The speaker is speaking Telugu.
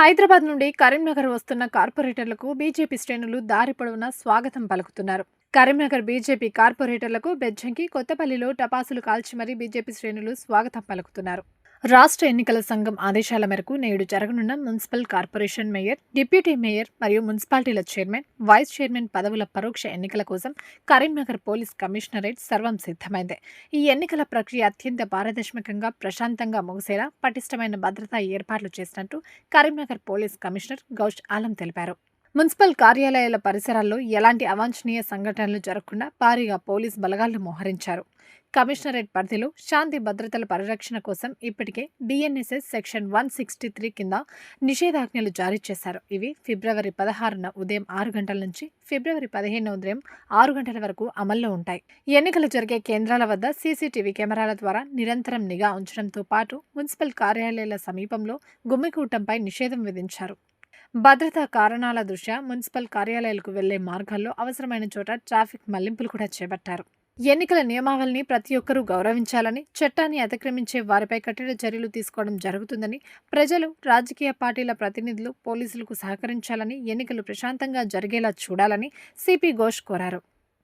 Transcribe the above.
హైదరాబాద్ నుండి కరీంనగర్ వస్తున్న కార్పొరేటర్లకు బీజేపీ శ్రేణులు దారి పొడవునా స్వాగతం పలుకుతున్నారు. కరీంనగర్ బీజేపీ కార్పొరేటర్లకు బెజ్జంకి, కొత్తపల్లిలో టపాసులు కాల్చి మరీ బీజేపీ శ్రేణులు స్వాగతం పలుకుతున్నారు. రాష్ట్ర ఎన్నికల సంఘం ఆదేశాల మేరకు నేడు జరగనున్న municipal corporation mayor, deputy mayor మరియు మున్సిపాలిటీల చైర్మన్, వైస్ చైర్మన్ పదవుల పరోక్ష ఎన్నికల కోసం కరీంనగర్ పోలీస్ కమిషనరేట్ సర్వం సిద్ధమైంది. ఈ ఎన్నికల ప్రక్రియ అత్యంత పారదర్శకంగా, ప్రశాంతంగా ముగిసేలా పటిష్టమైన భద్రతా ఏర్పాట్లు చేసినట్టు కరీంనగర్ పోలీస్ కమిషనర్ గౌష్ ఆలం తెలిపారు. మున్సిపల్ కార్యాలయాల పరిసరాల్లో ఎలాంటి అవాంఛనీయ సంఘటనలు జరగకుండా భారీగా పోలీస్ బలగాలను మోహరించారు. కమిషనరేట్ పరిధిలో శాంతి భద్రతల పరిరక్షణ కోసం ఇప్పటికే బిఎన్ఎస్ఎస్ సెక్షన్ 163 కింద నిషేధాజ్ఞలు జారీ చేశారు. ఇవి ఫిబ్రవరి 16న ఉదయం 6 గంటల నుంచి ఫిబ్రవరి 15న ఉదయం 6 గంటల వరకు అమల్లో ఉంటాయి. ఎన్నికలు జరిగే కేంద్రాల వద్ద సీసీటీవీ కెమెరాల ద్వారా నిరంతరం నిఘా ఉంచడంతో పాటు మున్సిపల్ కార్యాలయాల సమీపంలో గుమ్మికూటంపై నిషేధం విధించారు. భద్రతా కారణాల దృష్ట్యా మున్సిపల్ కార్యాలయాలకు వెళ్లే మార్గాల్లో అవసరమైన చోట ట్రాఫిక్ మళ్లింపులు కూడా చేపట్టారు. ఎన్నికల నియమావళిని ప్రతి ఒక్కరూ గౌరవించాలని, చట్టాన్ని అతిక్రమించే వారిపై కఠిన చర్యలు తీసుకోవడం జరుగుతుందని, ప్రజలు, రాజకీయ పార్టీల ప్రతినిధులు పోలీసులకు సహకరించాలని, ఎన్నికలు ప్రశాంతంగా జరిగేలా చూడాలని సిపి ఘోష్ కోరారు.